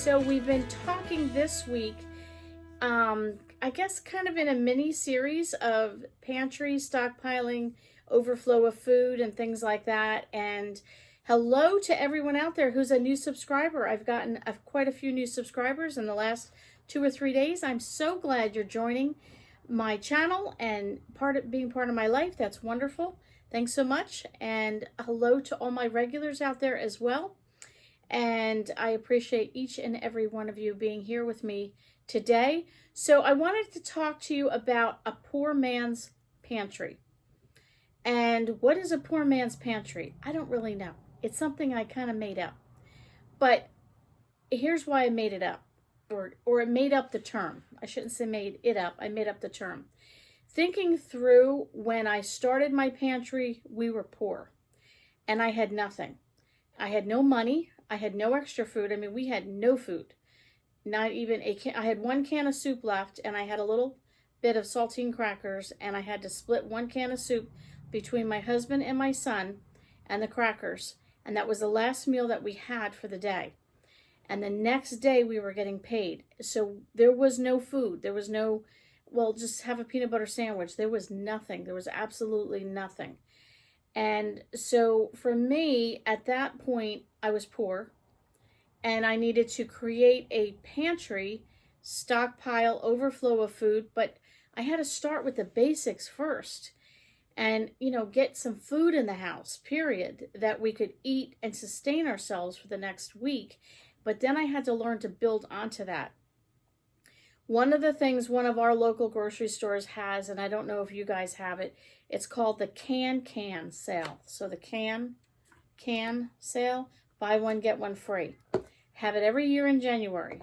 So we've been talking this week, I guess kind of in a mini series of pantry, stockpiling, overflow of food and things like that. And hello to everyone out there who's a new subscriber. I've gotten quite a few new subscribers in the last 2 or 3 days. I'm so glad you're joining my channel and being part of my life. That's wonderful. Thanks so much. And hello to all my regulars out there as well. And I appreciate each and every one of you being here with me today. So I wanted to talk to you about a poor man's pantry. And what is a poor man's pantry? I don't really know. It's something I kind of made up. But here's why I made it up, or it made up the term. I shouldn't say made it up. I made up the term. Thinking through when I started my pantry, we were poor. And I had nothing. I had no money. I had no extra food. I mean, we had no food. Not even a can. I had 1 can of soup left, and I had a little bit of saltine crackers, and I had to split 1 can of soup between my husband and my son and the crackers. And that was the last meal that we had for the day. And the next day we were getting paid. So there was no food. There was no, well, just have a peanut butter sandwich. There was nothing. There was absolutely nothing. And so for me, at that point, I was poor, and I needed to create a pantry, stockpile, overflow of food, but I had to start with the basics first and, get some food in the house, period, that we could eat and sustain ourselves for the next week. But then I had to learn to build onto that. One of the things one of our local grocery stores has, and I don't know if you guys have it, it's called the can sale. So the can sale, buy one, get one free. Have it every year in January.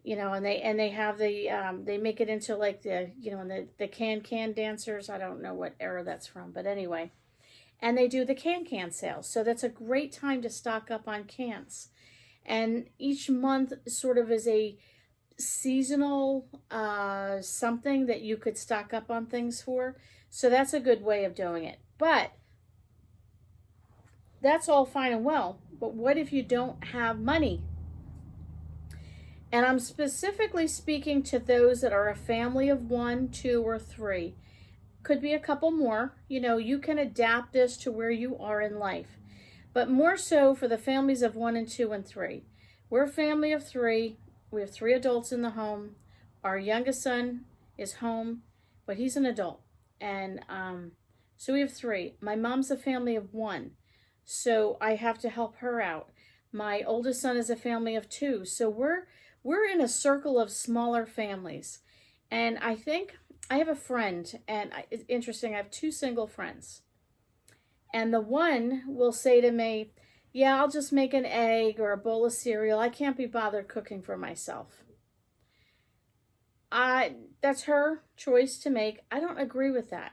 And they have they make it into like the can dancers. I don't know what era that's from, but anyway. And they do the can sale. So that's a great time to stock up on cans. And each month sort of is a seasonal something that you could stock up on things for. So that's a good way of doing it. But that's all fine and well. But what if you don't have money? And I'm specifically speaking to those that are a family of 1, 2, or 3. Could be a couple more. You can adapt this to where you are in life. But more so for the families of 1 and 2 and 3. We're a family of 3. We have 3 adults in the home. Our youngest son is home, but he's an adult. And so we have 3. My mom's a family of 1, so I have to help her out. My oldest son is a family of 2, so we're in a circle of smaller families. And I think I have a friend, and it's interesting, I have 2 single friends. And the one will say to me, yeah, I'll just make an egg or a bowl of cereal. I can't be bothered cooking for myself. That's her choice to make. I don't agree with that.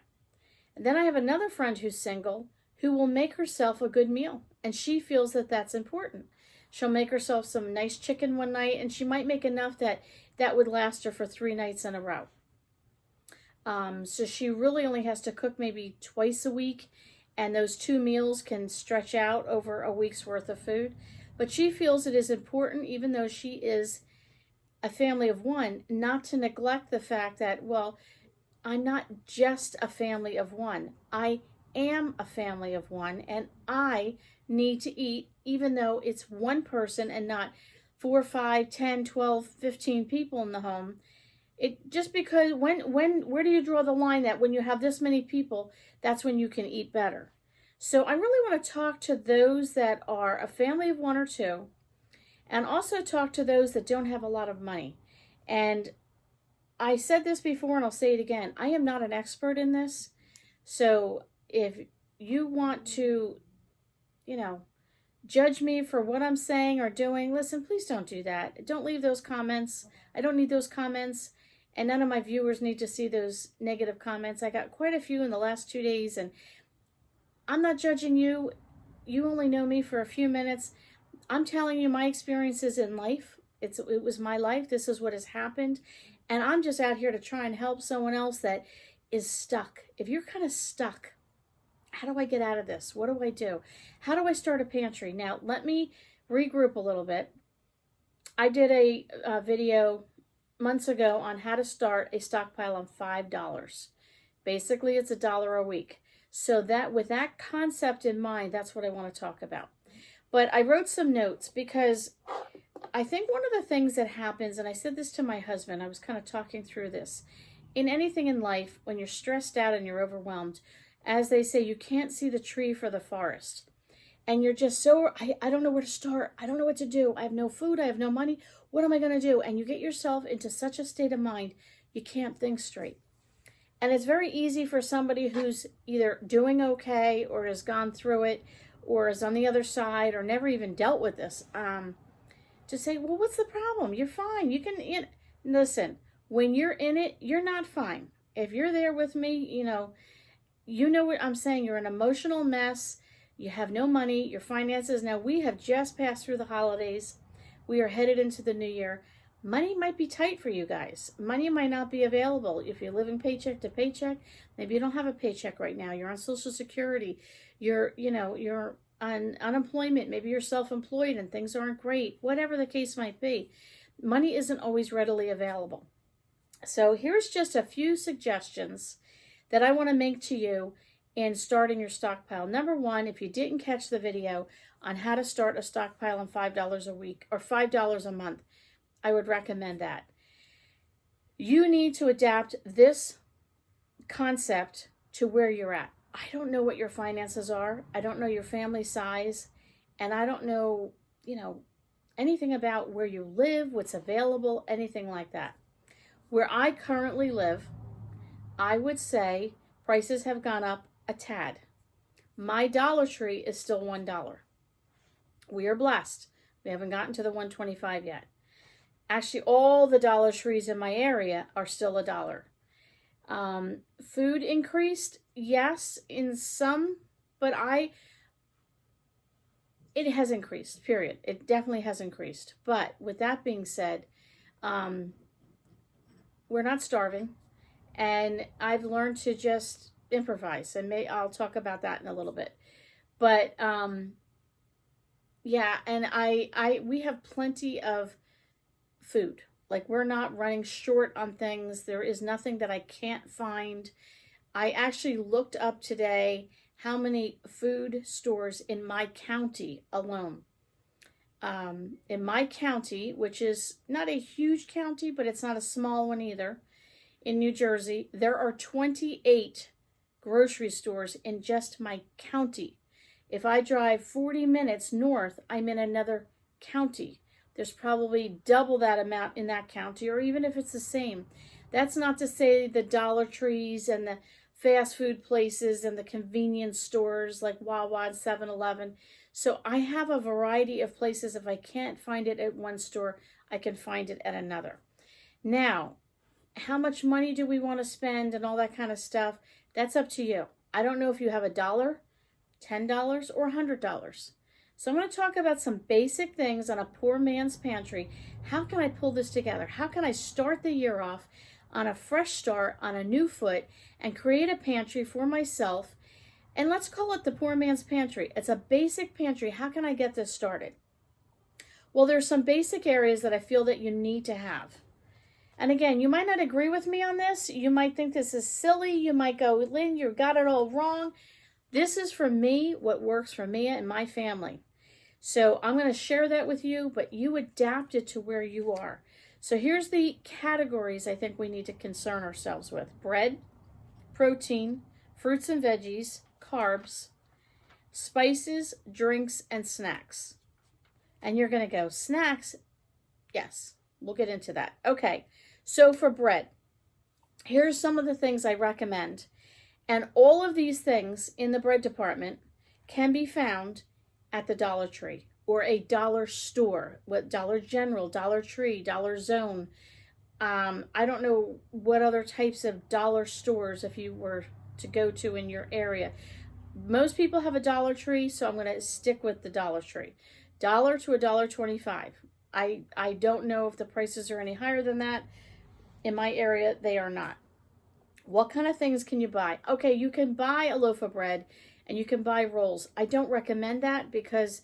And then I have another friend who's single who will make herself a good meal, and she feels that that's important. She'll make herself some nice chicken one night, and she might make enough that would last her for 3 nights in a row. So she really only has to cook maybe twice a week, and those 2 meals can stretch out over a week's worth of food. But she feels it is important, even though she is a family of 1, not to neglect the fact that, well, I'm not just a family of 1. I am a family of 1, and I need to eat, even though it's 1 person and not 4, 5, 10, 12, 15 people in the home. It just because where do you draw the line that when you have this many people, that's when you can eat better? So I really want to talk to those that are a family of 1 or 2, and also talk to those that don't have a lot of money. And I said this before, and I'll say it again. I am not an expert in this. So if you want to, judge me for what I'm saying or doing, listen, please don't do that. Don't leave those comments. I don't need those comments. And none of my viewers need to see those negative comments. I got quite a few in the last 2 days, and I'm not judging you. You only know me for a few minutes. I'm telling you my experiences in life. It was my life. This is what has happened. And I'm just out here to try and help someone else that is stuck. If you're kind of stuck, how do I get out of this? What do I do? How do I start a pantry? Now, let me regroup a little bit. I did a video months ago on how to start a stockpile on $5. Basically, it's $1 a week. So that with that concept in mind, that's what I want to talk about. But I wrote some notes because I think one of the things that happens, and I said this to my husband, I was kind of talking through this, in anything in life, when you're stressed out and you're overwhelmed, as they say, you can't see the tree for the forest. And you're just so, I don't know where to start. I don't know what to do. I have no food. I have no money. What am I going to do? And you get yourself into such a state of mind, you can't think straight. And it's very easy for somebody who's either doing okay or has gone through it or is on the other side or never even dealt with this, to say, well, what's the problem? You're fine. You can, listen, when you're in it, you're not fine. If you're there with me, you know what I'm saying. You're an emotional mess. You have no money, your finances. Now, we have just passed through the holidays. We are headed into the new year. Money might be tight for you guys. Money might not be available. If you're living paycheck to paycheck, maybe you don't have a paycheck right now. You're on Social Security. You're on unemployment. Maybe you're self-employed and things aren't great. Whatever the case might be, money isn't always readily available. So here's just a few suggestions that I want to make to you in starting your stockpile. Number one, if you didn't catch the video on how to start a stockpile on $5 a week or $5 a month, I would recommend that. You need to adapt this concept to where you're at. I don't know what your finances are. I don't know your family size. And I don't know, anything about where you live, what's available, anything like that. Where I currently live, I would say prices have gone up a tad. My Dollar Tree is still $1. We are blessed. We haven't gotten to the $1.25 yet. Actually, all the Dollar Trees in my area are still $1. Food increased, yes, in some, but it has increased, period. It definitely has increased. But with that being said, we're not starving, and I've learned to just improvise, and I'll talk about that in a little bit. But yeah, and we have plenty of food. Like, we're not running short on things. There is nothing that I can't find. I actually looked up today how many food stores in my county alone. In my county, which is not a huge county, but it's not a small one either, in New Jersey, there are 28 grocery stores in just my county. If I drive 40 minutes north, I'm in another county. There's probably double that amount in that county, or even if it's the same. That's not to say the Dollar Trees and the fast food places and the convenience stores like Wawa and 7-Eleven. So I have a variety of places. If I can't find it at one store, I can find it at another. Now, how much money do we want to spend and all that kind of stuff? That's up to you. I don't know if you have $1, $10, or $100. So I'm going to talk about some basic things on a poor man's pantry. How can I pull this together? How can I start the year off on a fresh start, on a new foot, and create a pantry for myself? And let's call it the poor man's pantry. It's a basic pantry. How can I get this started? Well, there's some basic areas that I feel that you need to have. And again, you might not agree with me on this. You might think this is silly. You might go, Lynn, you got it all wrong. This is for me, what works for me and my family. So I'm going to share that with you, but you adapt it to where you are. So here's the categories I think we need to concern ourselves with. Bread, protein, fruits and veggies, carbs, spices, drinks, and snacks. And you're going to go, snacks? Yes, we'll get into that. Okay, so for bread, here's some of the things I recommend. And all of these things in the bread department can be found at the Dollar Tree or a dollar store, what Dollar General, Dollar Tree, Dollar Zone. I don't know what other types of dollar stores if you were to go to in your area. Most people have a Dollar Tree, so I'm going to stick with the Dollar Tree. $1 to $1.25. I don't know if the prices are any higher than that. In my area, they are not. What kind of things can you buy? Okay, you can buy a loaf of bread and you can buy rolls. I don't recommend that because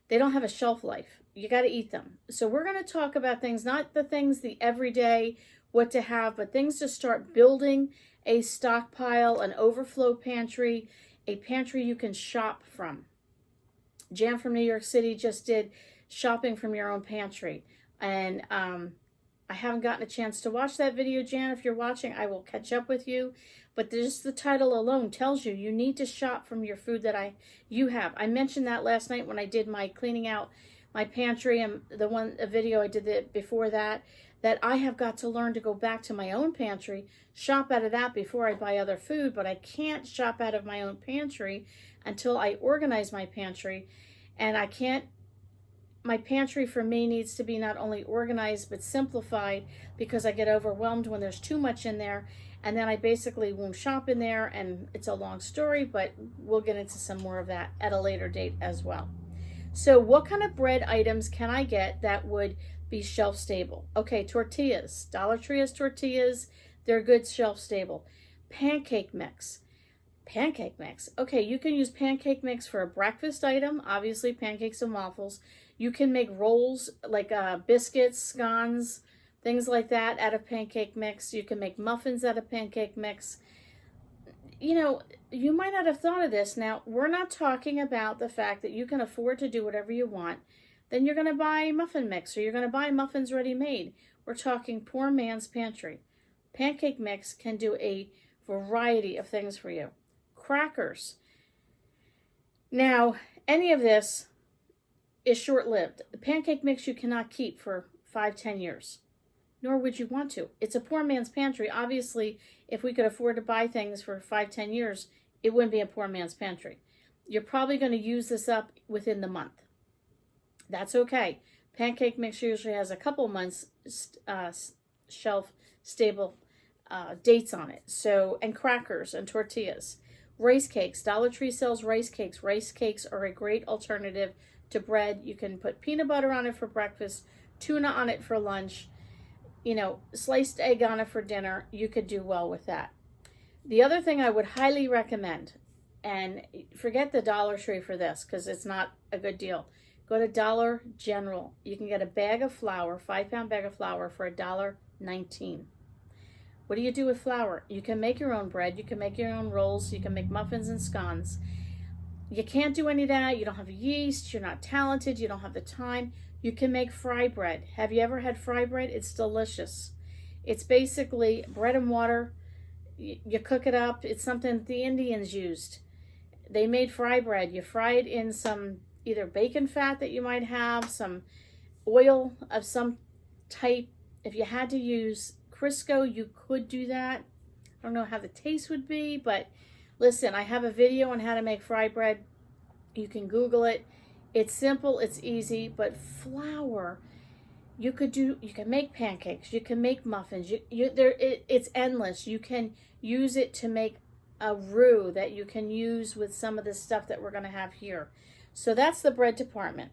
they don't have a shelf life. you got to eat them. So we're going to talk about things, not the things, the everyday, what to have, but things to start building a stockpile, an overflow pantry, a pantry you can shop from. Jan from New York City just did shopping from your own pantry. And I haven't gotten a chance to watch that video, Jan. If you're watching, I will catch up with you. But just the title alone tells you you need to shop from your food that you have. I mentioned that last night when I did my cleaning out my pantry, and a video I did before that I have got to learn to go back to my own pantry, shop out of that before I buy other food. But I can't shop out of my own pantry until I organize my pantry. And my pantry for me needs to be not only organized but simplified, because I get overwhelmed when there's too much in there, and then I basically won't shop in there, and it's a long story, but we'll get into some more of that at a later date as well. So what kind of bread items can I get that would be shelf stable? Okay, tortillas. Dollar Tree has tortillas. They're good shelf stable. Pancake mix. Pancake mix. Okay, you can use pancake mix for a breakfast item, obviously pancakes and waffles. You can make rolls like biscuits, scones, things like that out of pancake mix. You can make muffins out of pancake mix. You know, you might not have thought of this. Now, we're not talking about the fact that you can afford to do whatever you want. Then you're going to buy muffin mix, or you're going to buy muffins ready made. We're talking poor man's pantry. Pancake mix can do a variety of things for you. Crackers. Now, any of this is short-lived. The pancake mix you cannot keep for 5-10 years. Nor would you want to. It's a poor man's pantry. Obviously, if we could afford to buy things for 5-10 years, it wouldn't be a poor man's pantry. You're probably going to use this up within the month. That's okay. Pancake mix usually has a couple months shelf stable dates on it. So, and crackers and tortillas. Rice cakes. Dollar Tree sells rice cakes. Rice cakes are a great alternative to bread. You can put peanut butter on it for breakfast, tuna on it for lunch, you know, sliced egg on it for dinner. You could do well with that. The other thing I would highly recommend, and forget the Dollar Tree for this because it's not a good deal. Go to Dollar General. You can get a bag of flour, 5-pound bag of flour for $1.19. What do you do with flour? You can make your own bread. You can make your own rolls. You can make muffins and scones. You can't do any of that. You don't have yeast. You're not talented. You don't have the time. You can make fry bread. Have you ever had fry bread? It's delicious. It's basically bread and water. You cook it up. It's something the Indians used. They made fry bread. You fry it in some either bacon fat that you might have, some oil of some type. If you had to use Crisco, you could do that. I don't know how the taste would be, but listen, I have a video on how to make fry bread. You can Google it. It's simple, it's easy, but flour, you can make pancakes, you can make muffins. It's endless. You can use it to make a roux that you can use with some of the stuff that we're going to have here. So that's the bread department.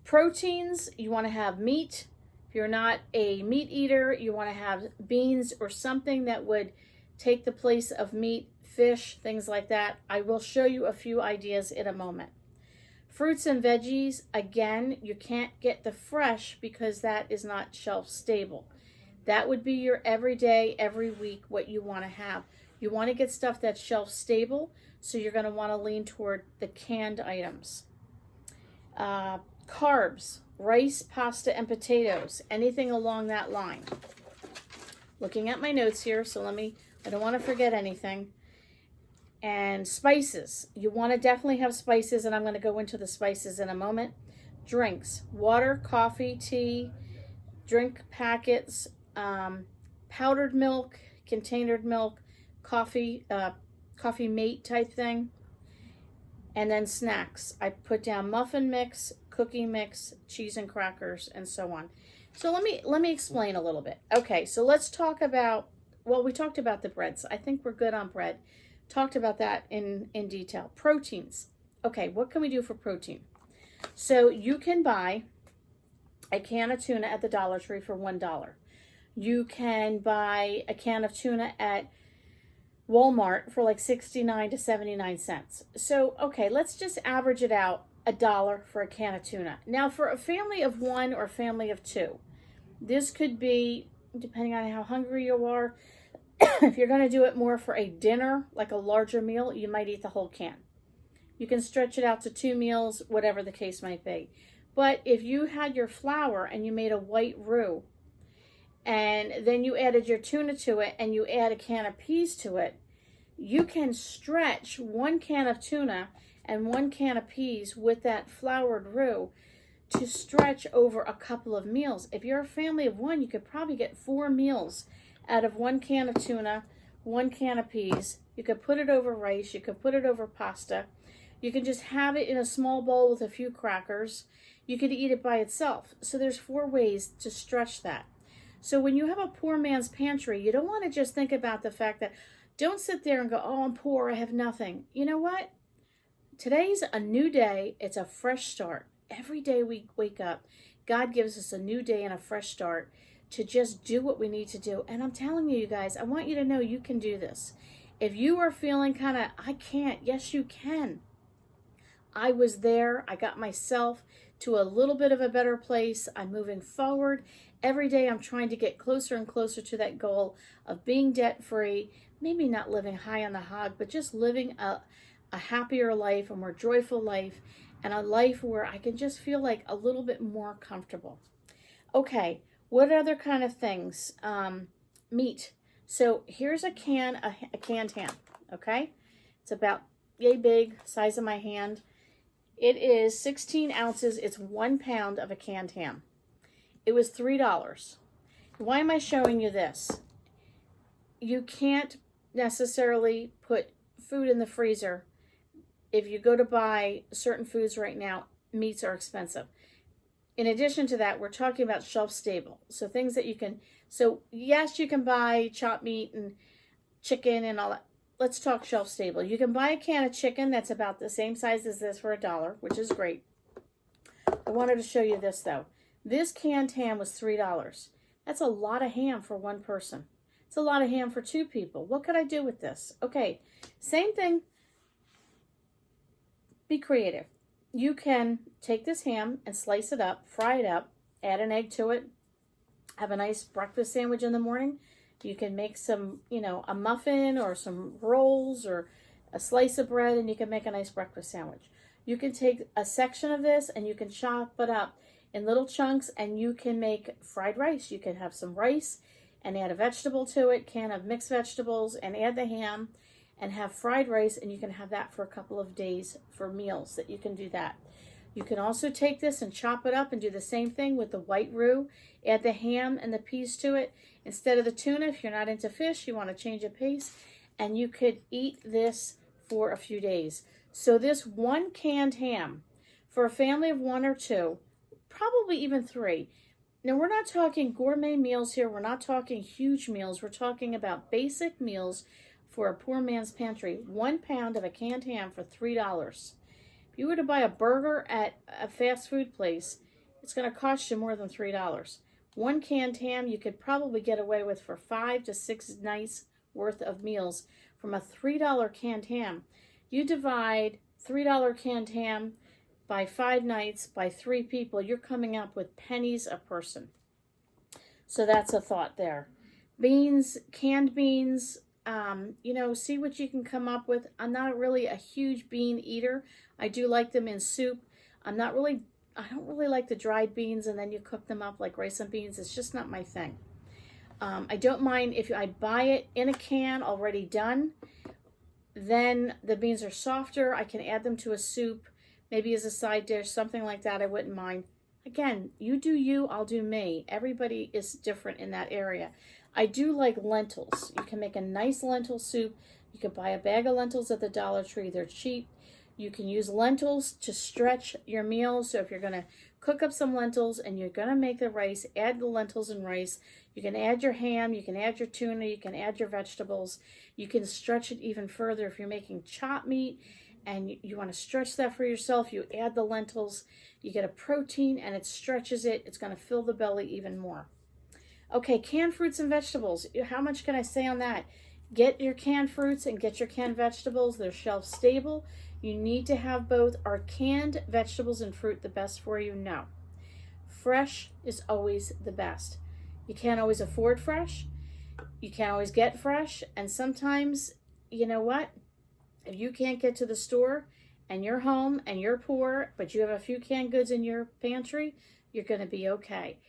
Proteins, you want to have meat. If you're not a meat eater, you want to have beans or something that would take the place of meat, fish, things like that. I will show you a few ideas in a moment. Fruits and veggies, again, you can't get the fresh because that is not shelf stable. That would be your everyday, every week, what you want to have. You want to get stuff that's shelf stable, so you're going to want to lean toward the canned items. Carbs, rice, pasta, and potatoes, anything along that line. Looking at my notes here, so I don't want to forget anything. And spices, you want to definitely have spices, and I'm going to go into the spices in a moment. Drinks, water, coffee, tea, drink packets, powdered milk, containered milk, coffee mate type thing. And then snacks, I put down muffin mix, cookie mix, cheese and crackers, and so on. So let me explain a little bit. Okay, so let's talk about, well, we talked about the breads. I think we're good on bread. Talked about that in detail. Proteins. Okay, what can we do for protein? So you can buy a can of tuna at the Dollar Tree for $1. You can buy a can of tuna at Walmart for like 69 to 79 cents. So, okay, let's just average it out $1 for a can of tuna. Now for a family of one or a family of two, this could be, depending on how hungry you are, if you're going to do it more for a dinner, like a larger meal, you might eat the whole can. You can stretch it out to 2 meals, whatever the case might be. But if you had your flour and you made a white roux, and then you added your tuna to it, and you add a can of peas to it, you can stretch 1 can of tuna and 1 can of peas with that floured roux to stretch over a couple of meals. If you're a family of one, you could probably get 4 meals out of 1 can of tuna, 1 can of peas. You could put it over rice. You could put it over pasta. You can just have it in a small bowl with a few crackers. You could eat it by itself. So there's 4 ways to stretch that. So when you have a poor man's pantry, you don't want to just think about the fact that, don't sit there and go, oh, I'm poor, I have nothing. You know what? Today's a new day. It's a fresh start. Every day we wake up, God gives us a new day and a fresh start to just do what we need to do. And I'm telling you guys, I want you to know you can do this. If you are feeling kind of, I can't, yes, you can. I was there. I got myself to a little bit of a better place. I'm moving forward. Every day I'm trying to get closer and closer to that goal of being debt-free, maybe not living high on the hog, but just living a happier life, a more joyful life, and a life where I can just feel like a little bit more comfortable. Okay, what other kind of things? Meat. So here's a canned ham, okay? It's about yay big, size of my hand. It is 16 ounces. It's 1 pound of a canned ham. It was $3. Why am I showing you this? You can't necessarily put food in the freezer. If you go to buy certain foods right now, meats are expensive. In addition to that, we're talking about shelf stable. So things that you can, so yes, you can buy chopped meat and chicken and all that. Let's talk shelf stable. You can buy a can of chicken that's about the same size as this for $1, which is great. I wanted to show you this though. This canned ham was $3. That's a lot of ham for one person. It's a lot of ham for 2 people. What could I do with this? Okay, same thing. Be creative. You can take this ham and slice it up, fry it up, add an egg to it, have a nice breakfast sandwich in the morning. You can make some, a muffin or some rolls or a slice of bread, and you can make a nice breakfast sandwich. You can take a section of this and you can chop it up in little chunks, and you can make fried rice. You can have some rice and add a vegetable to it, can of mixed vegetables, and add the ham and have fried rice, and you can have that for a couple of days for meals that you can do that. You can also take this and chop it up and do the same thing with the white roux. Add the ham and the peas to it. Instead of the tuna, if you're not into fish, you want to change a pace, and you could eat this for a few days. So this 1 canned ham for a family of 1 or 2, probably even 3. Now, we're not talking gourmet meals here. We're not talking huge meals. We're talking about basic meals for a poor man's pantry. 1 pound of a canned ham for $3. If you were to buy a burger at a fast food place, it's going to cost you more than $3. 1 canned ham you could probably get away with for 5 to 6 nights worth of meals from a $3 canned ham. You divide $3 canned ham by 5 nights by 3 people, you're coming up with pennies a person. So that's a thought there. Beans, canned beans, see what you can come up with. I'm not really a huge bean eater. I do like them in soup. I don't really like the dried beans and then you cook them up like rice and beans. It's just not my thing. I don't mind if I buy it in a can already done. Then the beans are softer. I can add them to a soup, maybe as a side dish, something like that. I wouldn't mind. Again, you do you, I'll do me. Everybody is different in that area. I do like lentils. You can make a nice lentil soup. You can buy a bag of lentils at the Dollar Tree. They're cheap. You can use lentils to stretch your meal. So if you're going to cook up some lentils and you're going to make the rice, add the lentils and rice. You can add your ham. You can add your tuna. You can add your vegetables. You can stretch it even further if you're making chopped meat and you want to stretch that for yourself. You add the lentils. You get a protein and it stretches it. It's going to fill the belly even more. Okay, canned fruits and vegetables. How much can I say on that? Get your canned fruits and get your canned vegetables. They're shelf stable. You need to have both. Are canned vegetables and fruit the best for you? No. Fresh is always the best. You can't always afford fresh. You can't always get fresh. And sometimes, you know what? If you can't get to the store and you're home and you're poor, but you have a few canned goods in your pantry, you're going to be okay.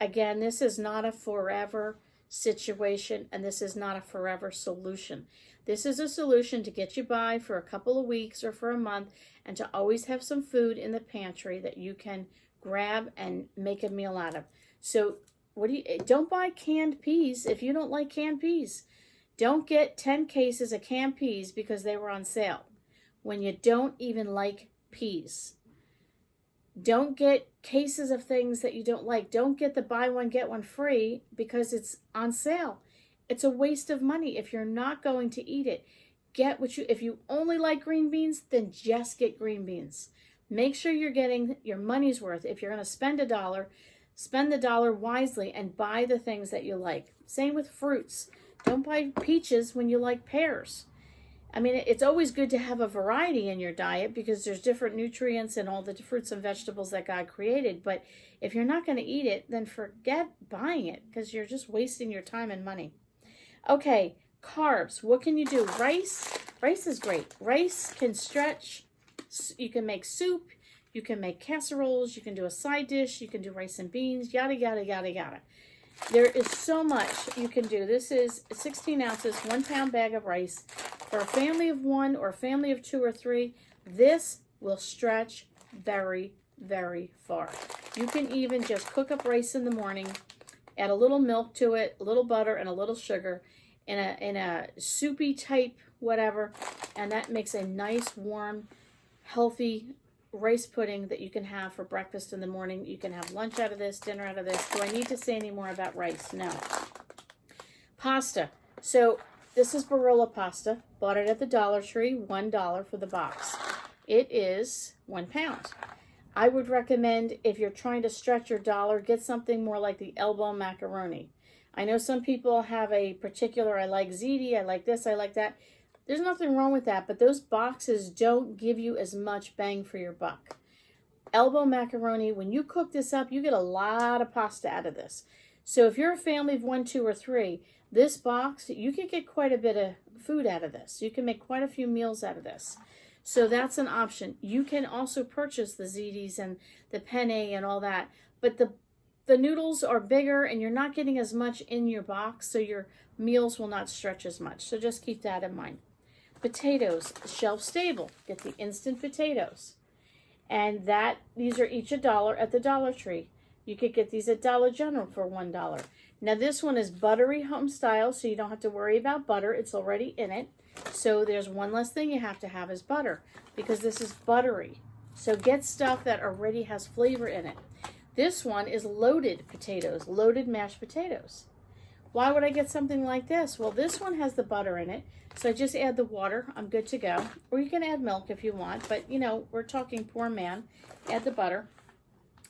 Again, this is not a forever situation, and this is not a forever solution. This is a solution to get you by for a couple of weeks or for a month, and to always have some food in the pantry that you can grab and make a meal out of. So don't buy canned peas if you don't like canned peas. Don't get 10 cases of canned peas because they were on sale when you don't even like peas. Don't get cases of things that you don't like. Don't get the buy one, get one free because it's on sale. It's a waste of money if you're not going to eat it. If you only like green beans, then just get green beans. Make sure you're getting your money's worth. If you're going to spend $1, spend the dollar wisely and buy the things that you like. Same with fruits. Don't buy peaches when you like pears. I mean, it's always good to have a variety in your diet because there's different nutrients in all the fruits and vegetables that God created. But if you're not going to eat it, then forget buying it because you're just wasting your time and money. Okay, carbs. What can you do? Rice. Rice is great. Rice can stretch. You can make soup. You can make casseroles. You can do a side dish. You can do rice and beans. Yada, yada, yada, yada. There is so much you can do. This is 16 ounces, 1 pound bag of rice. For a family of 1 or a family of 2 or 3, this will stretch very, very far. You can even just cook up rice in the morning, add a little milk to it, a little butter, and a little sugar in a soupy type whatever, and that makes a nice, warm, healthy rice pudding that you can have for breakfast in the morning. You can have lunch out of this, dinner out of this. Do I need to say any more about rice? No. Pasta. So this is Barilla pasta. Bought it at the Dollar Tree, $1 for the box. It is 1 pound. I would recommend, if you're trying to stretch your dollar, get something more like the elbow macaroni. I know some people have a particular, I like ziti, I like this, I like that. There's nothing wrong with that, but those boxes don't give you as much bang for your buck. Elbow macaroni, when you cook this up, you get a lot of pasta out of this. So if you're a family of 1, 2, or 3, this box, you can get quite a bit of food out of this. You can make quite a few meals out of this. So that's an option. You can also purchase the zitis and the penne and all that, but the noodles are bigger and you're not getting as much in your box, so your meals will not stretch as much. So just keep that in mind. Potatoes, shelf stable. Get the instant potatoes. And these are each $1 at the Dollar Tree. You could get these at Dollar General for $1. Now this one is buttery home style, so you don't have to worry about butter. It's already in it. So there's one less thing you have to have is butter, because this is buttery. So get stuff that already has flavor in it. This one is loaded potatoes, loaded mashed potatoes. Why would I get something like this? Well, this one has the butter in it, so I just add the water. I'm good to go. Or you can add milk if you want, but you know, we're talking poor man. Add the butter.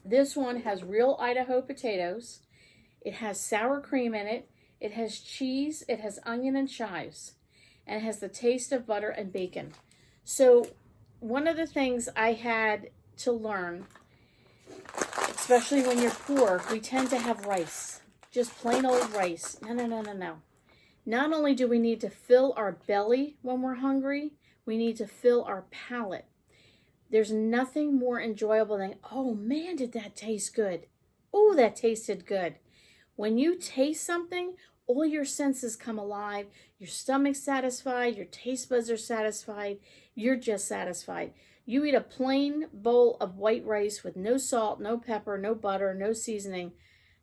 This one has real Idaho potatoes. It has sour cream in it. It has cheese. It has onion and chives. And it has the taste of butter and bacon. So one of the things I had to learn, especially when you're poor, we tend to have rice. Just plain old rice. No. Not only do we need to fill our belly when we're hungry, we need to fill our palate. There's nothing more enjoyable than, oh man, did that taste good? Oh, that tasted good. When you taste something, all your senses come alive. Your stomach's satisfied. Your taste buds are satisfied. You're just satisfied. You eat a plain bowl of white rice with no salt, no pepper, no butter, no seasoning.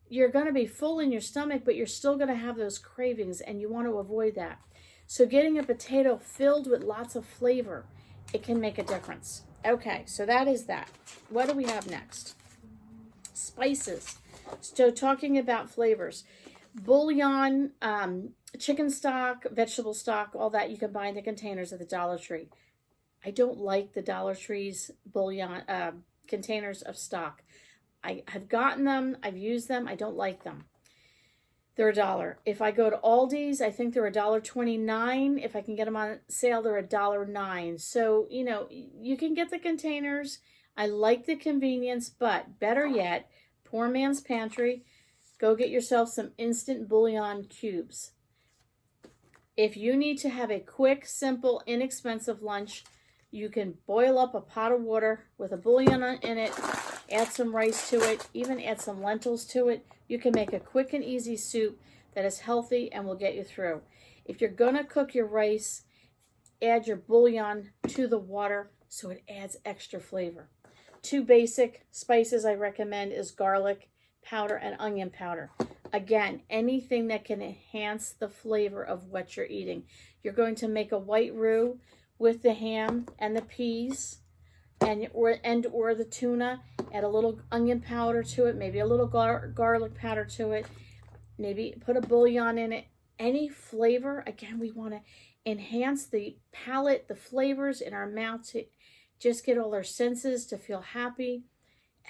You're going to be full in your stomach, but you're still going to have those cravings, and you want to avoid that. So getting a potato filled with lots of flavor, it can make a difference. Okay, so that is that. What do we have next? Spices. So talking about flavors. Bouillon, chicken stock, vegetable stock, all that you can buy in the containers at the Dollar Tree. I don't like the Dollar Tree's bouillon containers of stock. I've gotten them, I've used them, I don't like them. they're $1. If I go to Aldi's, I think they're $1.29. If I can get them on sale, they're $1.09. So, you know, you can get the containers. I like the convenience, but better yet, poor man's pantry, go get yourself some instant bouillon cubes. If you need to have a quick, simple, inexpensive lunch, you can boil up a pot of water with a bouillon in it, add some rice to it, even add some lentils to it. You can make a quick and easy soup that is healthy and will get you through. If you're going to cook your rice, add your bouillon to the water so it adds extra flavor. 2 basic spices I recommend is garlic powder and onion powder. Again, anything that can enhance the flavor of what you're eating. You're going to make a white roux with the ham and the peas or the tuna. Add a little onion powder to it, maybe a little garlic powder to it. Maybe put a bouillon in it. Any flavor, again, we want to enhance the palate, the flavors in our mouth to just get all our senses to feel happy.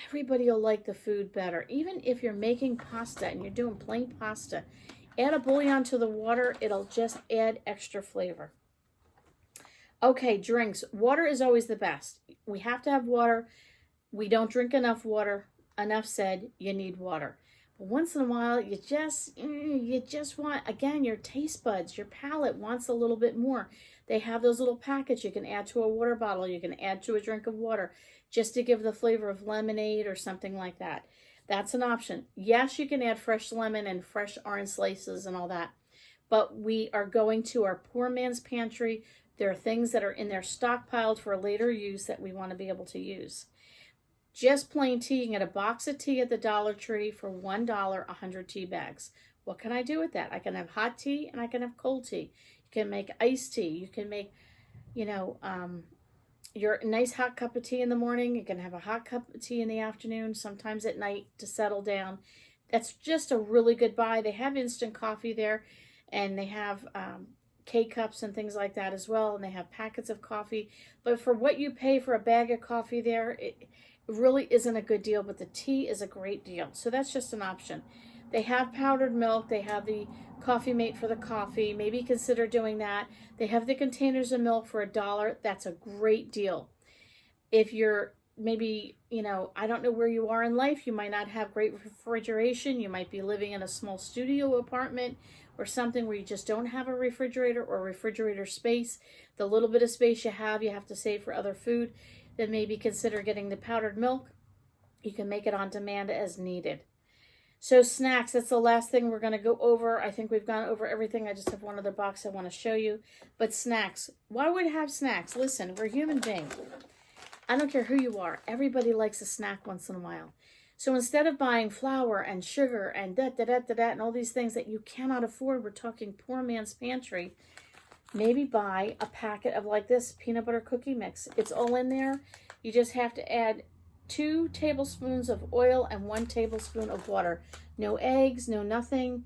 Everybody will like the food better. Even if you're making pasta and you're doing plain pasta, add a bouillon to the water. It'll just add extra flavor. Okay, drinks. Water is always the best. We have to have water. We don't drink enough water. Enough said, you need water. But once in a while, you just want, again, your taste buds, your palate wants a little bit more. They have those little packets you can add to a water bottle. You can add to a drink of water just to give the flavor of lemonade or something like that. That's an option. Yes, you can add fresh lemon and fresh orange slices and all that. But we are going to our poor man's pantry. There are things that are in there stockpiled for later use that we want to be able to use. Just plain tea. You can get a box of tea at the Dollar Tree for $1, 100 tea bags. What can I do with that? I can have hot tea and I can have cold tea. You can make iced tea. You can make, your nice hot cup of tea in the morning. You can have a hot cup of tea in the afternoon, sometimes at night to settle down. That's just a really good buy. They have instant coffee there, and they have K-cups and things like that as well, and they have packets of coffee. But for what you pay for a bag of coffee there, it really isn't a good deal, but the tea is a great deal. So that's just an option. They have powdered milk. They have the coffee mate for the coffee. Maybe consider doing that. They have the containers of milk for $1. That's a great deal. If you're maybe, I don't know where you are in life. You might not have great refrigeration. You might be living in a small studio apartment or something where you just don't have a refrigerator or refrigerator space. The little bit of space you have to save for other food. Then maybe consider getting the powdered milk. You can make it on demand as needed. So snacks, that's the last thing we're going to go over. I think we've gone over everything. I just have one other box I want to show you. But snacks, why would you have snacks? Listen, we're human beings. I don't care who you are. Everybody likes a snack once in a while. So instead of buying flour and sugar and and all these things that you cannot afford, we're talking poor man's pantry, maybe buy a packet of like this peanut butter cookie mix. It's all in there. You just have to add 2 tablespoons of oil and 1 tablespoon of water. No eggs, no nothing.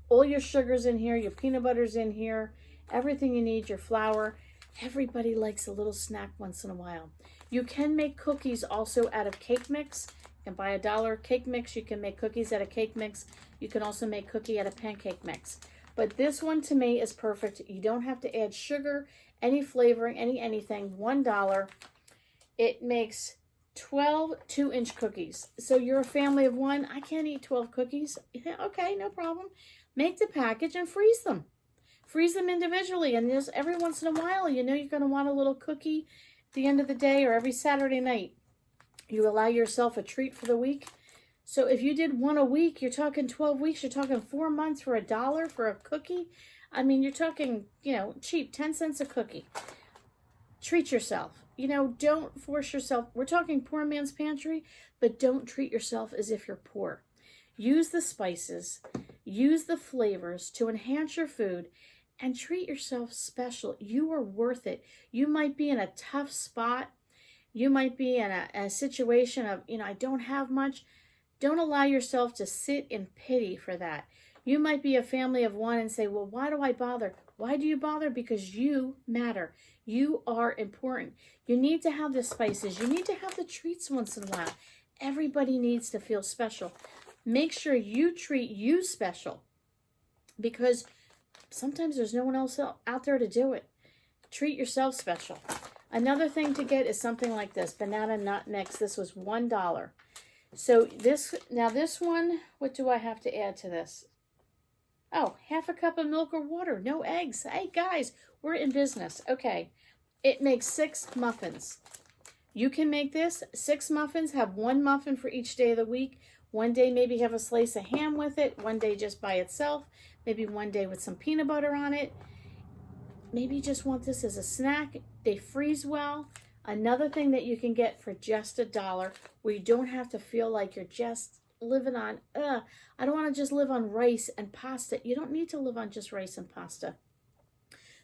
All your sugar's in here, your peanut butter's in here, everything you need, your flour. Everybody likes a little snack once in a while. You can make cookies also out of cake mix. You can buy a $1 cake mix. You can make cookies out of cake mix. You can also make cookie out of pancake mix. But this one to me is perfect. You don't have to add sugar, any flavoring, anything. $1. It makes 12 2-inch cookies. So you're a family of 1. I can't eat 12 cookies. Okay, no problem. Make the package and freeze them. Freeze them individually. And just every once in a while, you're going to want a little cookie at the end of the day or every Saturday night. You allow yourself a treat for the week. So if you did 1 a week, you're talking 12 weeks. You're talking 4 months for $1 for a cookie. I mean, you're talking, cheap, 10 cents a cookie. Treat yourself. Don't force yourself. We're talking poor man's pantry, but don't treat yourself as if you're poor. Use the spices, use the flavors to enhance your food, and treat yourself special. You are worth it. You might be in a tough spot. You might be in a situation of, I don't have much. Don't allow yourself to sit in pity for that. You might be a family of 1 and say, well, why do I bother? Why do you bother? Because you matter. You are important. You need to have the spices. You need to have the treats once in a while. Everybody needs to feel special. Make sure you treat you special. because sometimes there's no one else out there to do it. Treat yourself special. Another thing to get is something like this, banana nut mix. This was $1. So this one, what do I have to add to this? Oh, half a cup of milk or water, no eggs. Hey guys, we're in business. Okay, it makes 6 muffins. You can make this 6 muffins, have 1 muffin for each day of the week. One day maybe have a slice of ham with it, one day just by itself, maybe one day with some peanut butter on it. Maybe you just want this as a snack. They freeze well. Another thing that you can get for just $1 where you don't have to feel like you're just living on, I don't want to just live on rice and pasta. You don't need to live on just rice and pasta.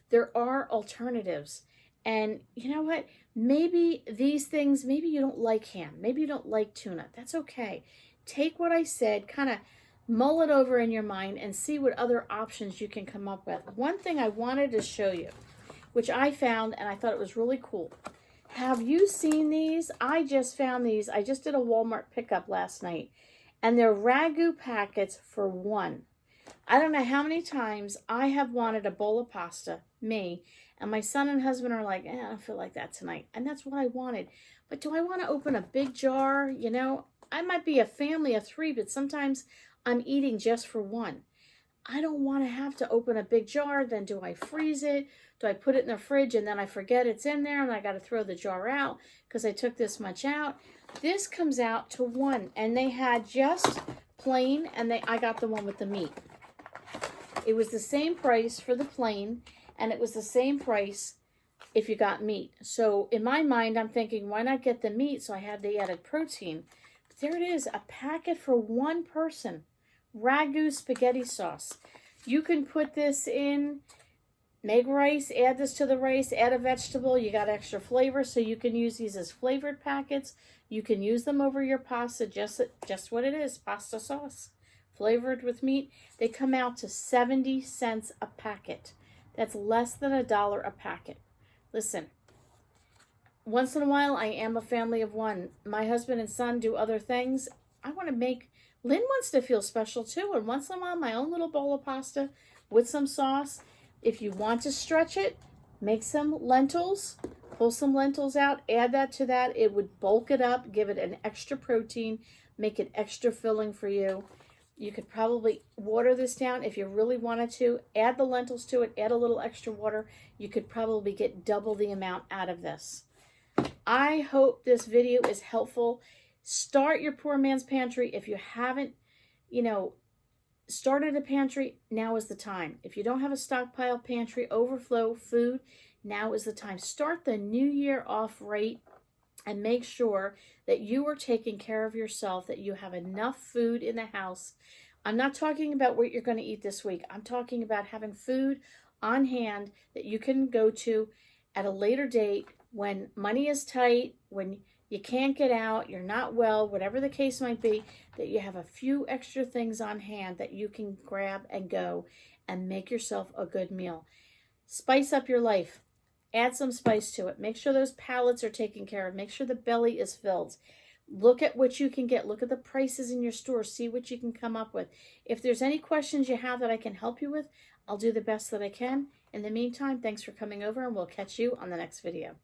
There are alternatives. And you know what? Maybe these things, maybe you don't like ham. Maybe you don't like tuna. That's okay. Take what I said, kind of mull it over in your mind and see what other options you can come up with. One thing I wanted to show you, which I found and I thought it was really cool. Have you seen these? I just found these. I just did a Walmart pickup last night. And they're ragu packets for $1. I don't know how many times I have wanted a bowl of pasta, me, and my son and husband are like, I don't feel like that tonight. And that's what I wanted. But do I want to open a big jar? You know, I might be a family of 3, but sometimes I'm eating just for 1. I don't want to have to open a big jar. Then do I freeze it? Do I put it in the fridge and then I forget it's in there and I got to throw the jar out because I took this much out? This comes out to $1, and they had just plain, and I got the one with the meat. It was the same price for the plain, and it was the same price if you got meat. So in my mind, I'm thinking, why not get the meat so I have the added protein? But there it is, a packet for 1 person. Ragu spaghetti sauce. You can put this in, make rice, add this to the rice, add a vegetable. You got extra flavor, so you can use these as flavored packets. You can use them over your pasta, just what it is, pasta sauce, flavored with meat. They come out to 70 cents a packet. That's less than $1 a packet. Listen, once in a while, I am a family of 1. My husband and son do other things. I want to make, Lynn wants to feel special too, and once in a while, my own little bowl of pasta with some sauce. If you want to stretch it, make some lentils, pull some lentils out, add that to that. It would bulk it up, give it an extra protein, make it extra filling for you. You could probably water this down if you really wanted to. Add the lentils to it, add a little extra water. You could probably get double the amount out of this. I hope this video is helpful. Start your poor man's pantry. If you haven't, started a pantry, now is the time. If you don't have a stockpile pantry, overflow food, now is the time. Start the new year off right and make sure that you are taking care of yourself, that you have enough food in the house. I'm not talking about what you're going to eat this week. I'm talking about having food on hand that you can go to at a later date when money is tight, when you can't get out, you're not well, whatever the case might be, that you have a few extra things on hand that you can grab and go and make yourself a good meal. Spice up your life. Add some spice to it. Make sure those palates are taken care of. Make sure the belly is filled. Look at what you can get. Look at the prices in your store. See what you can come up with. If there's any questions you have that I can help you with, I'll do the best that I can. In the meantime, thanks for coming over, and we'll catch you on the next video.